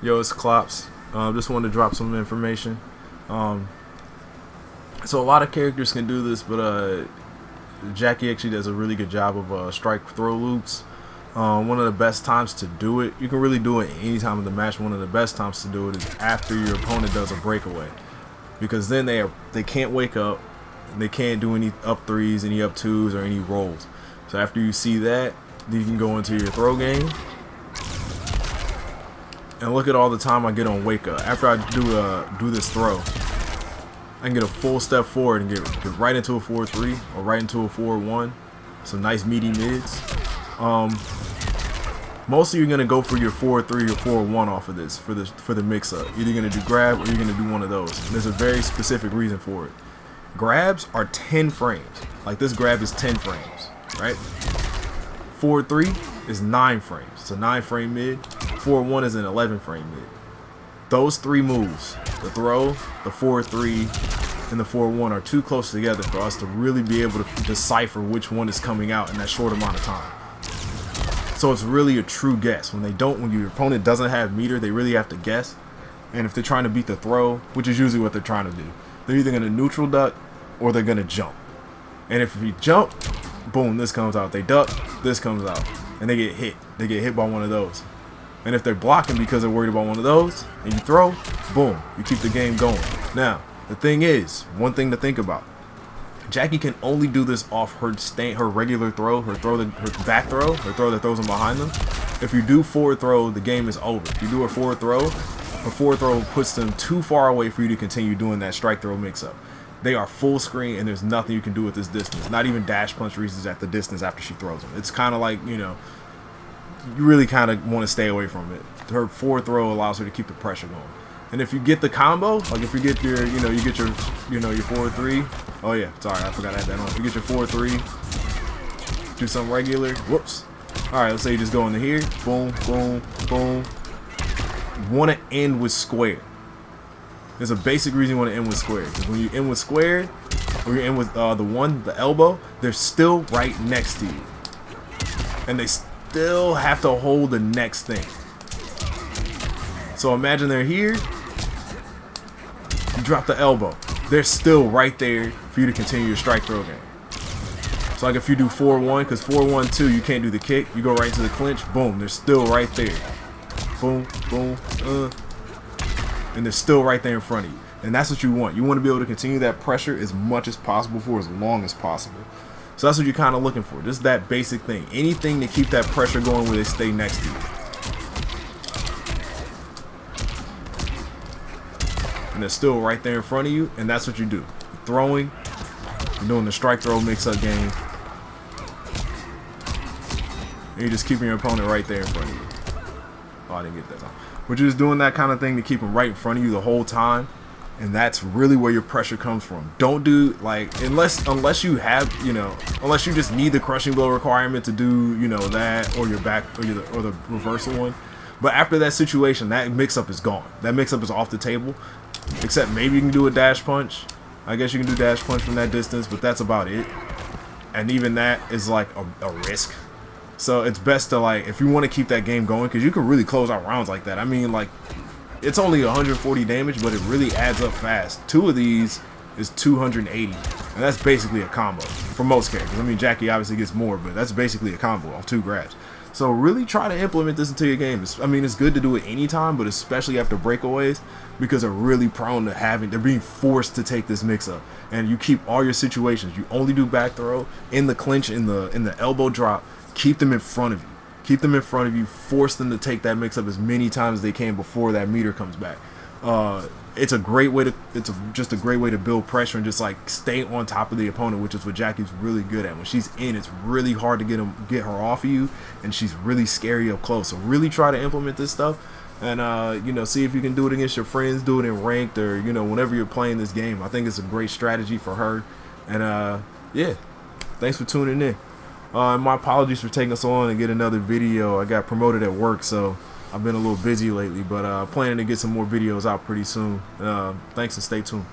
Yo, it's Klops. Just wanted to drop some information. Um, so a lot of characters can do this, but Jacqui actually does a really good job of strike throw loops. One of the best times to do it, you can really do it any time of the match. One of the best times to do it is after your opponent does a breakaway, because then they can't wake up, they can't do any up threes, any up twos, or any rolls. So after you see that, then you can go into your throw game. And look at all the time I get on wake up. After I do this throw, I can get a full step forward and get right into a 4-3 or right into a 4-1. Some nice meaty mids. Mostly you're gonna go for your 4-3 or 4-1 off of this for the mix up. Either you're gonna do grab or you're gonna do one of those. And there's a very specific reason for it. Grabs are 10 frames. Like this grab is 10 frames, right? 4-3 is 9 frames. It's a 9-frame mid. 4-1 is an 11-frame mid. Those three moves, the throw, the 4-3, and the 4-1 are too close together for us to really be able to decipher which one is coming out in that short amount of time. So it's really a true guess. When your opponent doesn't have meter, they really have to guess. And if they're trying to beat the throw, which is usually what they're trying to do, they're either going to neutral duck or they're going to jump. And if you jump, boom, this comes out. They duck, this comes out. And they get hit. They get hit by one of those. And if they're blocking because they're worried about one of those, and you throw, boom, you keep the game going. Now, the thing is, one thing to think about. Jacqui can only do this off her regular throw, her back throw, her throw that throws them behind them. If you do forward throw, the game is over. If you do a forward throw puts them too far away for you to continue doing that strike throw mix-up. They are full screen, and there's nothing you can do with this distance. Not even dash punch reaches at the distance after she throws them. It's kind of like, you really kind of want to stay away from it. Her forward throw allows her to keep the pressure going. And if you get the combo, like if you get your, you get your 4-3. Oh yeah, sorry, I forgot I had that on. If you get your 4-3, do something regular. Whoops. All right, let's say you just go into here. Boom, boom, boom. You want to end with square. There's a basic reason you want to end with square. Because when you end with square, or you end with the elbow, they're still right next to you. And they still have to hold the next thing. So imagine they're here, you drop the elbow, they're still right there for you to continue your strike throw game. So like if you do 4-1, because 4-1-2 you can't do the kick, you go right into the clinch, boom, they're still right there. Boom, boom, and they're still right there in front of you. And that's what you want. You want to be able to continue that pressure as much as possible for as long as possible. So that's what you're kind of looking for. Just that basic thing. Anything to keep that pressure going where they stay next to you. And they're still right there in front of you, and that's what you do. You're throwing, you're doing the strike throw mix-up game. And you're just keeping your opponent right there in front of you. Oh, I didn't get that time. But you're just doing that kind of thing to keep them right in front of you the whole time. And that's really where your pressure comes from. Don't do, like, unless you have, unless you just need the crushing blow requirement to do, that, or your back, or the reversal one. But after that situation, that mix-up is gone. That mix-up is off the table. Except maybe you can do a dash punch. I guess you can do dash punch from that distance, but that's about it. And even that is like a risk. So it's best to, like, if you want to keep that game going, because you can really close out rounds like that. I mean, like, it's only 140 damage, but it really adds up fast. 2 of these is 280, and that's basically a combo for most characters. I mean, Jacqui obviously gets more, but that's basically a combo off 2 grabs. So really try to implement this into your game. I mean, it's good to do it anytime, but especially after breakaways, because they're really prone to they're being forced to take this mix-up. And you keep all your situations. You only do back throw, in the clinch, in the elbow drop. Keep them in front of you. Keep them in front of you. Force them to take that mix-up as many times as they can before that meter comes back. It's a great way to. Just a great way to build pressure and just like stay on top of the opponent, which is what Jacqui's really good at. When she's in, it's really hard to get her off of you, and she's really scary up close. So really try to implement this stuff, and see if you can do it against your friends, do it in ranked, or whenever you're playing this game. I think it's a great strategy for her, and yeah, thanks for tuning in. My apologies for taking us on and get another video. I got promoted at work, so I've been a little busy lately, but planning to get some more videos out pretty soon. Thanks and stay tuned.